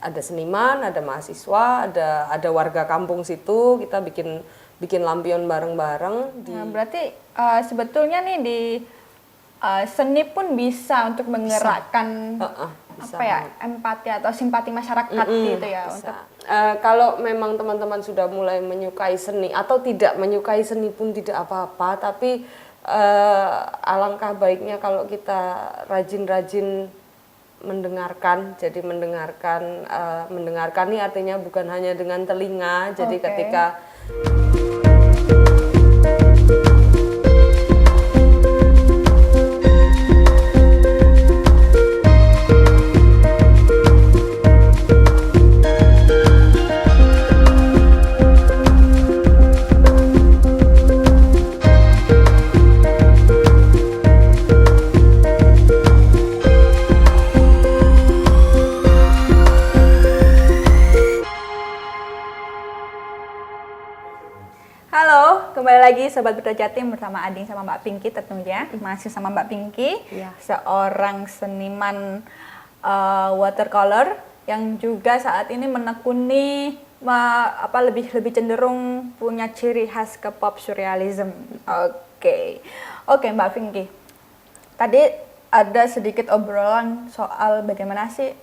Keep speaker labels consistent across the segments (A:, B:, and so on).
A: ada seniman, ada mahasiswa, ada warga kampung situ, kita bikin lampion bareng-bareng.
B: Nah, berarti sebetulnya nih di seni pun bisa untuk menggerakkan
A: bisa
B: apa ya, empati atau simpati masyarakat gitu ya.
A: bisa.
B: Untuk
A: kalau memang teman-teman sudah mulai menyukai seni atau tidak menyukai seni pun tidak apa-apa, tapi alangkah baiknya kalau kita rajin-rajin mendengarkan. Jadi mendengarkan ini artinya bukan hanya dengan telinga. Jadi ketika
B: Halo, kembali lagi Sobat Berita Jatim bersama Ading sama Mbak Pinky tentunya. Masih sama Mbak Pinky, seorang seniman watercolor yang juga saat ini menekuni lebih cenderung punya ciri khas ke pop surrealism. Oke, Mbak Pinky. Tadi ada sedikit obrolan soal bagaimana sih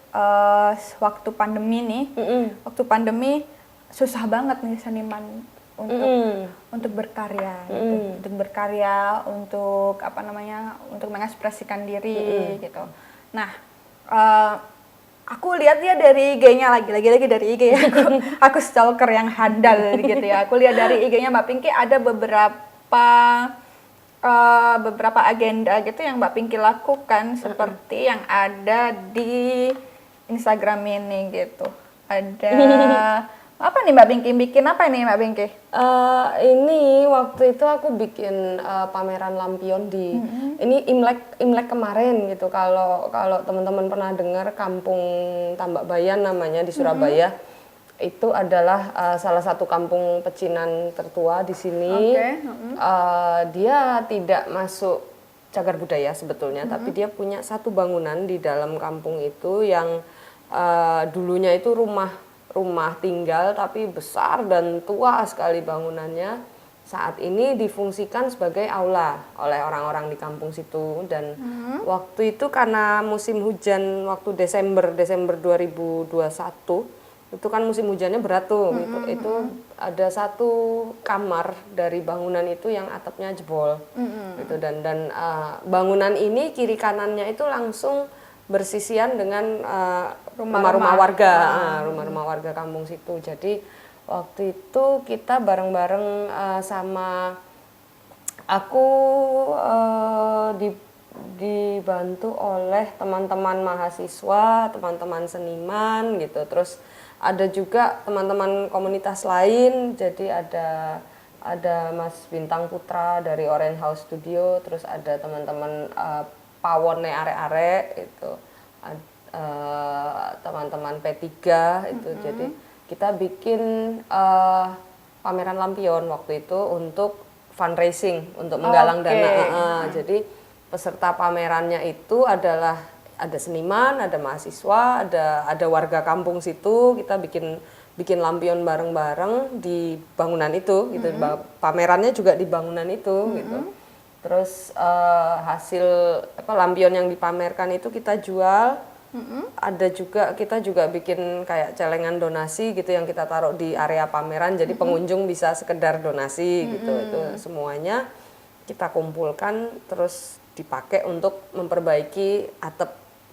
B: waktu pandemi nih. Waktu pandemi susah banget nih seniman untuk berkarya, untuk berkarya, untuk untuk mengekspresikan diri gitu. Nah, aku lihat dia dari IG-nya lagi dari IG ya. Aku stalker yang handal gitu ya. Aku lihat dari IG-nya Mbak Pinky ada beberapa agenda gitu yang Mbak Pinky lakukan seperti yang ada di Instagram ini gitu. Ada apa nih Mbak Pinky? Bikin apa ini Mbak Pinky?
A: Ini waktu itu aku bikin pameran lampion di ini Imlek kemarin gitu. Kalau teman-teman pernah dengar Kampung Tambak Bayan namanya di Surabaya. Itu adalah salah satu kampung pecinan tertua di sini. Dia tidak masuk cagar budaya sebetulnya, tapi dia punya satu bangunan di dalam kampung itu yang dulunya itu rumah tinggal tapi besar dan tua sekali bangunannya. Saat ini difungsikan sebagai aula oleh orang-orang di kampung situ. Dan waktu itu karena musim hujan waktu Desember 2021 itu kan musim hujannya berat tuh gitu. Itu ada satu kamar dari bangunan itu yang atapnya jebol gitu. Dan bangunan ini kiri kanannya itu langsung bersisian dengan rumah-rumah warga kampung situ. Jadi waktu itu kita bareng-bareng sama aku dibantu oleh teman-teman mahasiswa, teman-teman seniman gitu. Terus ada juga teman-teman komunitas lain. Jadi ada Mas Bintang Putra dari Orange House Studio, terus ada teman-teman Pawone arek-arek itu, teman-teman P3 itu. Jadi kita bikin pameran lampion waktu itu untuk fundraising, untuk menggalang dana. Jadi peserta pamerannya itu adalah ada seniman, ada mahasiswa, ada warga kampung situ. Kita bikin lampion bareng-bareng di bangunan itu gitu. Pamerannya juga di bangunan itu gitu. Terus hasil lampion yang dipamerkan itu kita jual. Ada juga kita juga bikin kayak celengan donasi gitu yang kita taruh di area pameran. Jadi pengunjung bisa sekedar donasi gitu. Itu semuanya kita kumpulkan terus dipakai untuk memperbaiki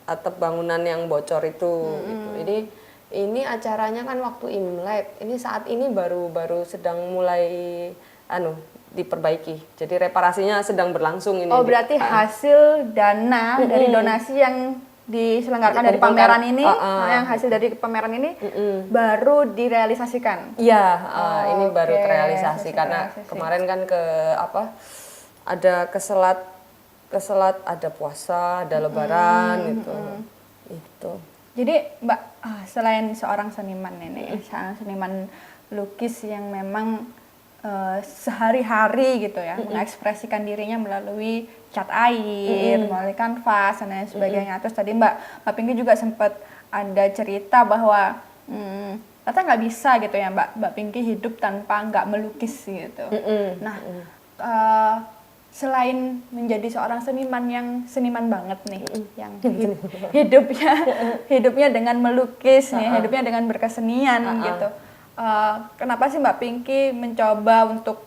A: atap bangunan yang bocor itu gitu. Ini acaranya kan waktu Imlek. Ini saat ini baru sedang mulai diperbaiki. Jadi reparasinya sedang berlangsung ini.
B: Berarti hasil dana dari donasi yang diselenggarakan dari pameran ini, yang hasil dari pameran ini baru direalisasikan.
A: Iya, ini baru terrealisasi karena kemarin kan ada keselat, ada puasa, ada lebaran gitu. Itu.
B: Jadi Mbak, selain seorang seniman ini, seorang seniman lukis yang memang sehari-hari gitu ya, mengekspresikan dirinya melalui cat air, melalui kanvas dan lain sebagainya. Terus tadi Mbak Pinky juga sempat ada cerita bahwa ternyata nggak bisa gitu ya Mbak Pinky hidup tanpa nggak melukis gitu. Nah, selain menjadi seorang seniman yang seniman banget nih, yang hidupnya dengan melukis nih, hidupnya dengan berkesenian gitu. Kenapa sih Mbak Pinky mencoba untuk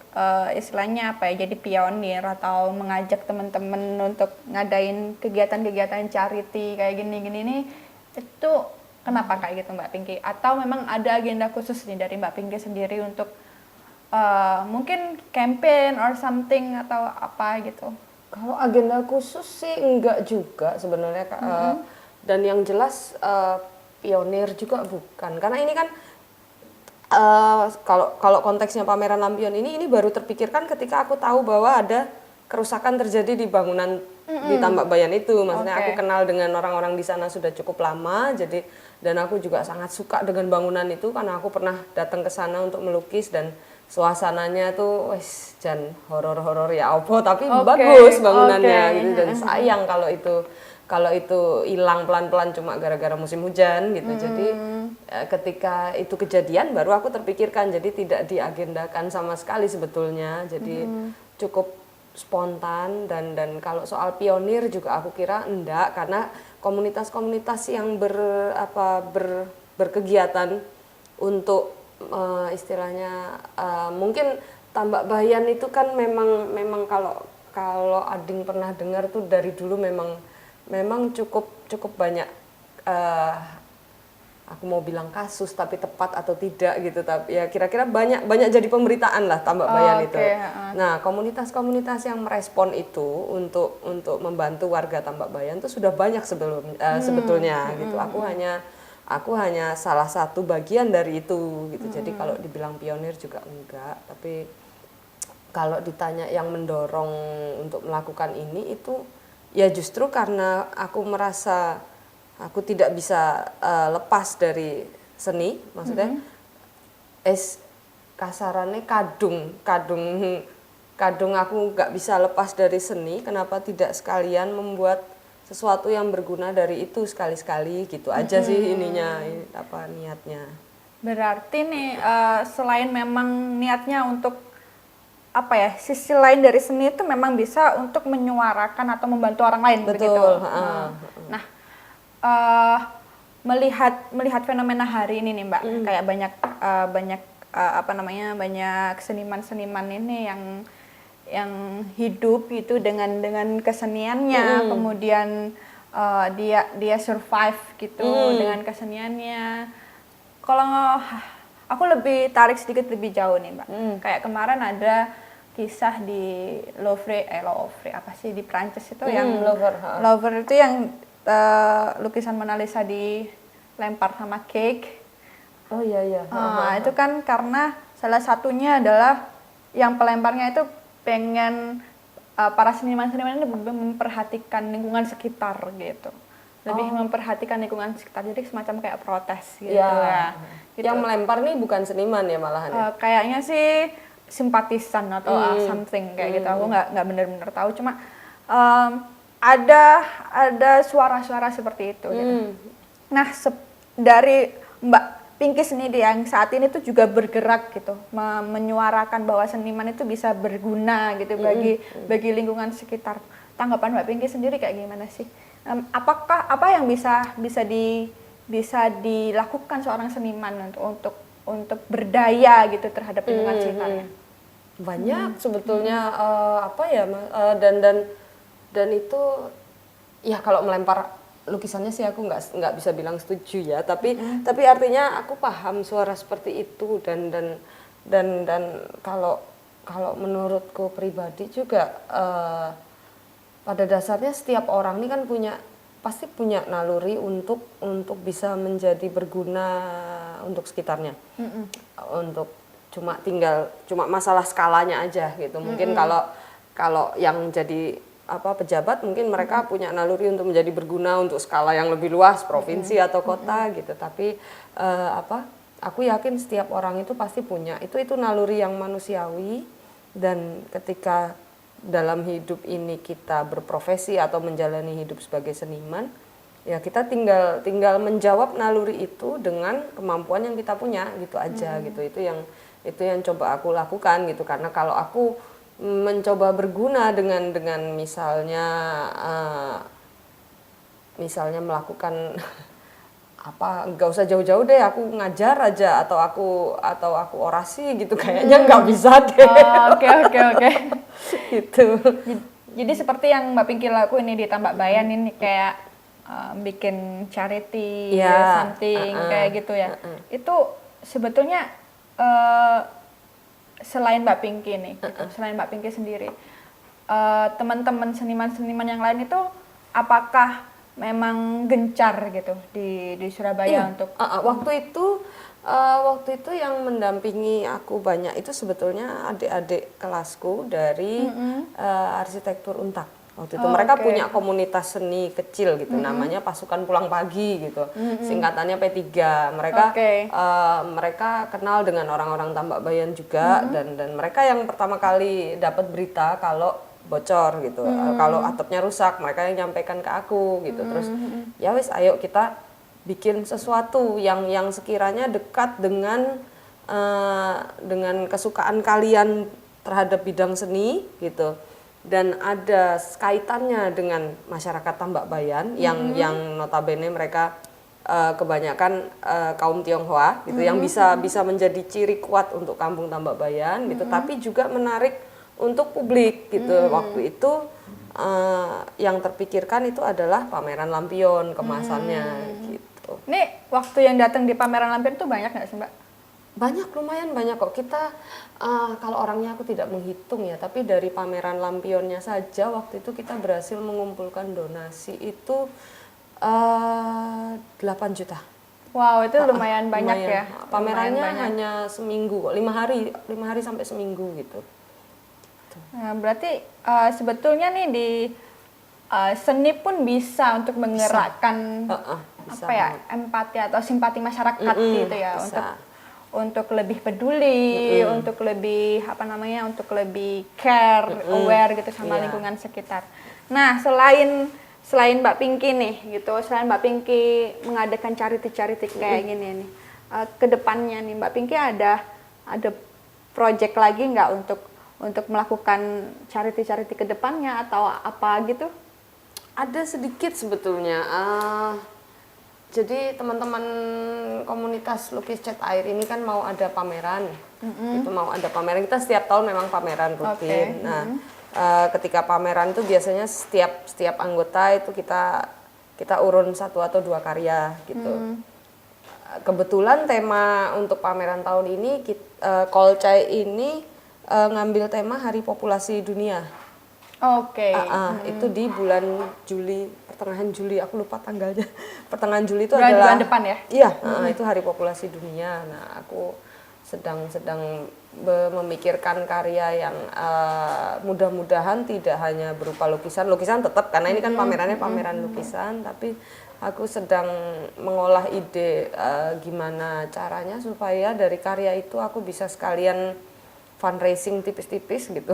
B: istilahnya apa ya, jadi pionir atau mengajak teman-teman untuk ngadain kegiatan-kegiatan charity kayak gini-gini nih, itu kenapa kayak gitu Mbak Pinky? Atau memang ada agenda khusus nih dari Mbak Pinky sendiri untuk mungkin campaign or something atau apa gitu?
A: Kalau agenda khusus sih enggak juga sebenarnya, Kak. Dan yang jelas pionir juga bukan, karena ini kan kalau konteksnya pameran lampion ini baru terpikirkan ketika aku tahu bahwa ada kerusakan terjadi di bangunan di Tambak Bayan itu. Maksudnya aku kenal dengan orang-orang di sana sudah cukup lama, jadi dan aku juga sangat suka dengan bangunan itu karena aku pernah datang ke sana untuk melukis dan suasananya tuh wes jan horor-horor ya apa, tapi bagus bangunannya gitu, dan sayang kalau itu hilang pelan-pelan cuma gara-gara musim hujan gitu. Jadi ketika itu kejadian baru aku terpikirkan, jadi tidak diagendakan sama sekali sebetulnya, jadi cukup spontan. Dan kalau soal pionir juga aku kira enggak, karena komunitas-komunitas yang berkegiatan untuk istilahnya mungkin Tambak Bayan itu kan memang kalau Ading pernah dengar tuh dari dulu memang cukup banyak, aku mau bilang kasus tapi tepat atau tidak gitu, tapi ya kira-kira banyak jadi pemberitaan lah Tambak Bayan itu. Nah, komunitas-komunitas yang merespon itu untuk membantu warga Tambak Bayan itu sudah banyak sebetulnya gitu. Aku hanya salah satu bagian dari itu gitu. Jadi kalau dibilang pionir juga enggak, tapi kalau ditanya yang mendorong untuk melakukan ini itu ya justru karena aku merasa aku tidak bisa lepas dari seni, maksudnya kasarannya kadung aku nggak bisa lepas dari seni, kenapa tidak sekalian membuat sesuatu yang berguna dari itu sekali-sekali gitu aja sih niatnya.
B: Berarti nih selain memang niatnya untuk apa ya, sisi lain dari seni itu memang bisa untuk menyuarakan atau membantu orang lain.
A: Betul.
B: Begitu. Nah, melihat fenomena hari ini nih Mbak, kayak banyak seniman-seniman ini yang hidup itu dengan keseniannya, kemudian dia survive gitu dengan keseniannya. Kalau aku lebih tarik sedikit lebih jauh nih Mbak, kayak kemarin ada kisah di Louvre apa sih di Prancis itu yang Louvre itu yang lukisan Mona Lisa dilempar sama cake.
A: Oh iya.
B: Itu kan karena salah satunya adalah yang pelemparnya itu pengen para seniman-seniman ini memperhatikan lingkungan sekitar gitu, lebih memperhatikan lingkungan sekitar, jadi semacam kayak protes gitu ya.
A: Gitu. Yang melempar nih bukan seniman ya malahan ya?
B: Kayaknya sih simpatisan atau something kayak gitu, aku nggak benar-benar tahu, cuma ada suara-suara seperti itu gitu. Nah dari Mbak Pinky sendiri yang saat ini tuh juga bergerak gitu, menyuarakan bahwa seniman itu bisa berguna gitu bagi lingkungan sekitar. Tanggapan Mbak Pinky sendiri kayak gimana sih? Apakah apa yang bisa dilakukan seorang seniman untuk berdaya gitu terhadap lingkungan sekitarnya?
A: Banyak sebetulnya dan itu ya kalau melempar lukisannya sih aku nggak bisa bilang setuju ya, tapi artinya aku paham suara seperti itu dan kalau menurutku pribadi juga pada dasarnya setiap orang ini kan pasti punya naluri untuk bisa menjadi berguna untuk sekitarnya, untuk cuma masalah skalanya aja gitu. Mungkin kalau yang jadi pejabat mungkin mereka punya naluri untuk menjadi berguna untuk skala yang lebih luas, provinsi atau kota gitu. Tapi aku yakin setiap orang itu pasti punya itu naluri yang manusiawi, dan ketika dalam hidup ini kita berprofesi atau menjalani hidup sebagai seniman, Ya kita tinggal menjawab naluri itu dengan kemampuan yang kita punya gitu aja gitu. Itu yang coba aku lakukan gitu, karena kalau aku mencoba berguna dengan misalnya melakukan apa, nggak usah jauh-jauh deh, aku ngajar aja atau aku orasi gitu, kayaknya nggak bisa deh.
B: Oke.
A: Gitu.
B: Jadi seperti yang Mbak Pinky lakuin ini di Tambak Bayan ini, kayak bikin charity something kayak gitu ya. Itu sebetulnya selain Mbak Pinky nih, gitu, selain Mbak Pinky sendiri, teman-teman seniman-seniman yang lain itu apakah memang gencar gitu di Surabaya untuk
A: waktu itu yang mendampingi aku banyak itu sebetulnya adik-adik kelasku dari arsitektur Untak. Waktu itu mereka punya komunitas seni kecil gitu, namanya Pasukan Pulang Pagi gitu, singkatannya P3. Mereka kenal dengan orang-orang Tambak Bayan juga, dan mereka yang pertama kali dapat berita kalau bocor gitu, kalau atapnya rusak, mereka yang nyampaikan ke aku gitu. Terus ya wis, ayo kita bikin sesuatu yang sekiranya dekat dengan kesukaan kalian terhadap bidang seni gitu, dan ada kaitannya dengan masyarakat Tambak Bayan yang notabene mereka kebanyakan kaum Tionghoa gitu, yang bisa menjadi ciri kuat untuk kampung Tambak Bayan gitu, tapi juga menarik untuk publik gitu. Waktu itu yang terpikirkan itu adalah pameran lampion kemasannya gitu.
B: Ini waktu yang datang di pameran lampion itu banyak nggak sih Mbak?
A: Banyak, lumayan banyak kok. Kita kalau orangnya aku tidak menghitung ya, tapi dari pameran lampionnya saja waktu itu kita berhasil mengumpulkan donasi itu 8 juta.
B: Wow, itu lumayan banyak ya.
A: Pamerannya hanya seminggu kok, 5 hari sampai seminggu gitu.
B: Nah, berarti sebetulnya nih di seni pun bisa untuk menggerakkan apa ya, empati atau simpati masyarakat gitu ya, untuk lebih peduli, untuk lebih untuk lebih care, aware gitu sama lingkungan sekitar. Nah, selain Mbak Pinky nih gitu, selain Mbak Pinky mengadakan charity kayak gini nih, kedepannya nih Mbak Pinky ada project lagi nggak untuk melakukan charity ke depannya atau apa gitu?
A: Ada sedikit sebetulnya. Jadi teman-teman komunitas lukis cat air ini kan mau ada pameran. Itu mau ada pameran. Kita setiap tahun memang pameran rutin. Nah, ketika pameran itu biasanya setiap anggota itu kita urun 1 atau 2 karya gitu. Kebetulan tema untuk pameran tahun ini Kolcai ini ngambil tema Hari Populasi Dunia. Itu di bulan Juli, pertengahan Juli, aku lupa tanggalnya. Pertengahan Juli itu adalah
B: bulan depan ya?
A: Iya, itu Hari Populasi Dunia. Nah, aku sedang memikirkan karya yang mudah-mudahan tidak hanya berupa lukisan tetap, karena ini kan pamerannya pameran lukisan, tapi aku sedang mengolah ide gimana caranya supaya dari karya itu aku bisa sekalian fundraising tipis-tipis gitu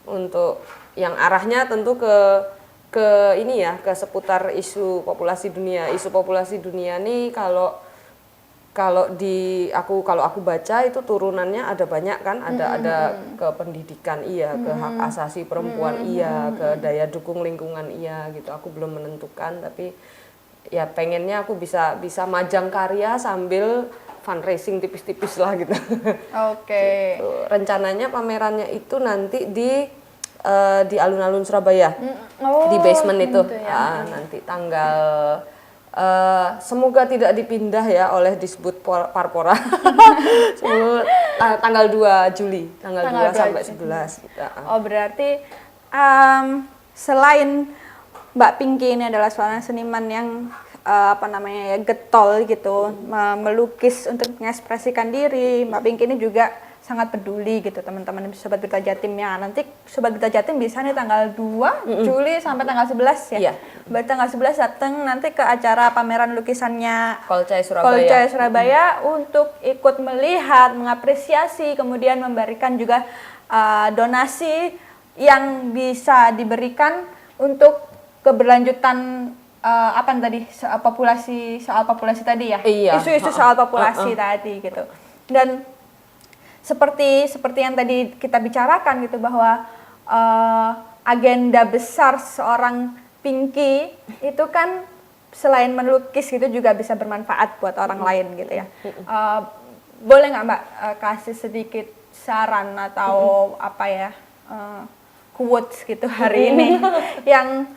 A: untuk yang arahnya tentu ke ini ya, ke seputar isu populasi dunia. Isu populasi dunia nih kalau aku baca itu turunannya ada banyak kan, ada ke pendidikan ke hak asasi perempuan ke daya dukung lingkungan gitu. Aku belum menentukan, tapi ya pengennya aku bisa majang karya sambil fundraising tipis-tipis lah gitu. Gitu. Rencananya pamerannya itu nanti di alun-alun Surabaya, di basement itu. Nanti tanggal semoga tidak dipindah ya oleh Disbud Parpora. Tanggal 2 Juli, tanggal 2 sampai 11 gitu.
B: Berarti selain Mbak Pinky ini adalah seorang seniman yang getol gitu, melukis untuk mengekspresikan diri, Mbak Pinky ini juga sangat peduli gitu, teman-teman Sobat Berita Jatim ya. Nanti Sobat Berita Jatim bisa nih tanggal 2 Juli sampai tanggal 11 ya. Iya. Berarti tanggal 11 datang nanti ke acara pameran lukisannya
A: Kolcai
B: Surabaya untuk ikut melihat, mengapresiasi, kemudian memberikan juga donasi yang bisa diberikan untuk keberlanjutan apa tadi soal populasi tadi ya,
A: Iya.
B: isu-isu soal populasi tadi gitu. Dan seperti yang tadi kita bicarakan gitu, bahwa agenda besar seorang Pinky itu kan selain melukis gitu juga bisa bermanfaat buat orang lain gitu ya. Boleh nggak Mbak kasih sedikit saran atau apa ya, quotes gitu hari ini yang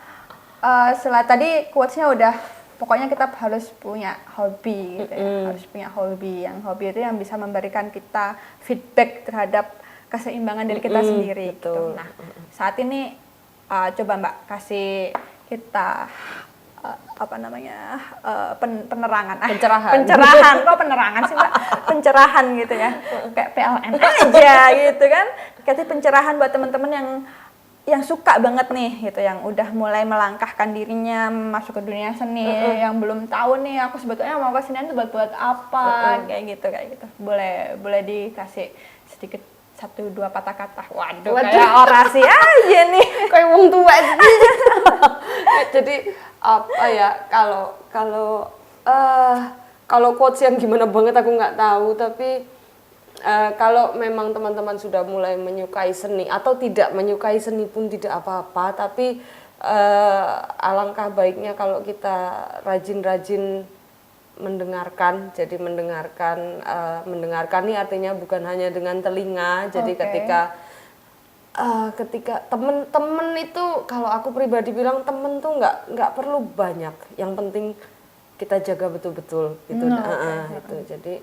B: setelah tadi quotesnya udah, pokoknya kita harus punya hobi gitu ya, harus punya hobi, yang hobi itu yang bisa memberikan kita feedback terhadap keseimbangan diri kita sendiri gitu. Nah, saat ini coba Mbak kasih kita apa namanya, pencerahan kok penerangan sih Mbak, pencerahan gitu ya, kayak PLN aja gitu kan, kasih pencerahan buat teman-teman yang suka banget nih gitu, yang udah mulai melangkahkan dirinya masuk ke dunia seni, yang belum tahu nih aku sebetulnya mau ke sini itu buat apa, kayak gitu. Boleh dikasih sedikit 1-2 patah kata. Waduh. Kayak orasi aja nih,
A: kayak wong tua. Jadi apa ya, kalau quotes yang gimana banget aku nggak tahu, tapi kalau memang teman-teman sudah mulai menyukai seni atau tidak menyukai seni pun tidak apa-apa, tapi alangkah baiknya kalau kita rajin-rajin mendengarkan. Jadi mendengarkan ini artinya bukan hanya dengan telinga. Jadi ketika temen itu, kalau aku pribadi bilang temen tuh nggak perlu banyak, yang penting kita jaga betul-betul gitu. Itu jadi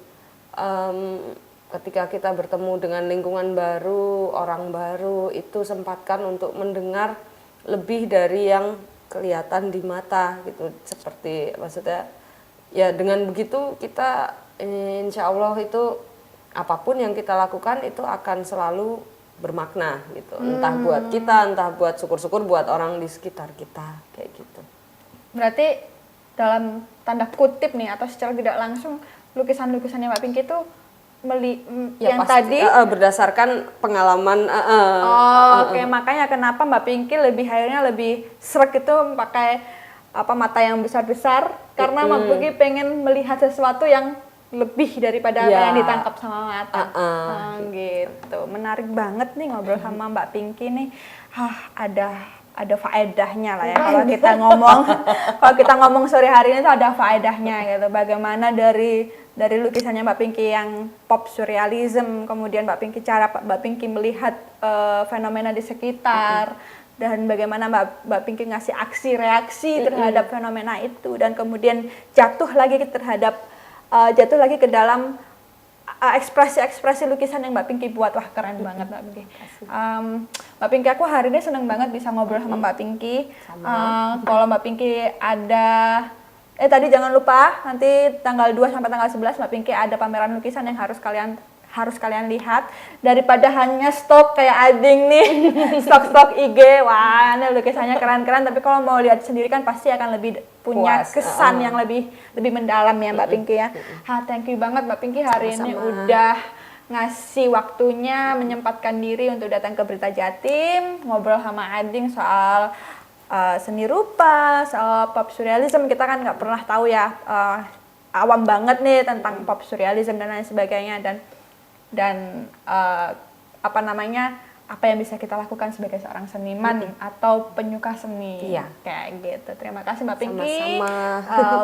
A: ketika kita bertemu dengan lingkungan baru, orang baru, itu sempatkan untuk mendengar lebih dari yang kelihatan di mata gitu. Seperti maksudnya ya, dengan begitu kita insya Allah itu apapun yang kita lakukan itu akan selalu bermakna gitu, entah buat kita, entah buat syukur-syukur buat orang di sekitar kita, kayak gitu.
B: Berarti dalam tanda kutip nih atau secara tidak langsung, lukisan-lukisannya Mbak Pinky itu
A: ya,
B: yang
A: pasti,
B: tadi
A: berdasarkan pengalaman.
B: Oke, makanya kenapa Mbak Pinky akhirnya lebih srek itu pakai mata yang besar-besar, karena Mbak Pinky pengen melihat sesuatu yang lebih daripada apa yang ditangkap sama mata. Gitu. Menarik banget nih ngobrol sama Mbak Pinky nih. Ada faedahnya lah ya kalau kita ngomong sore hari ini tuh ada faedahnya gitu. Bagaimana dari lukisannya Mbak Pinky yang pop surrealism, kemudian cara Mbak Pinky melihat fenomena di sekitar, dan bagaimana Mbak Pinky ngasih aksi reaksi terhadap fenomena itu, dan kemudian jatuh lagi ke dalam ekspresi lukisan yang Mbak Pinky buat. Wah, keren banget Mbak Pinky. Mbak Pinky, aku hari ini seneng banget bisa ngobrol sama Mbak Pinky. Kalau Mbak Pinky ada tadi jangan lupa nanti tanggal 2 sampai tanggal 11 Mbak Pinky ada pameran lukisan yang harus kalian lihat, daripada hanya stok kayak Ading nih, stok IG. Wah, ini lukisannya keren-keren, tapi kalau mau lihat sendiri kan pasti akan lebih punya kesan yang lebih mendalam ya Mbak Pinky ya. Thank you banget Mbak Pinky hari ini udah ngasih waktunya, menyempatkan diri untuk datang ke Berita Jatim, ngobrol sama Ading soal seni rupa, soal pop surrealism. Kita kan nggak pernah tahu ya, awam banget nih tentang pop surrealism dan lain sebagainya, dan apa yang bisa kita lakukan sebagai seorang seniman atau penyuka seni. Kayak gitu. Terima kasih Mbak Pinky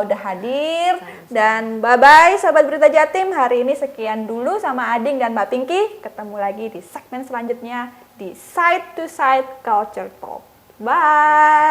B: udah hadir. Dan bye-bye sahabat Berita Jatim. Hari ini sekian dulu sama Ading dan Mbak Pinky. Ketemu lagi di segmen selanjutnya di Side to Side Culture Talk. Bye.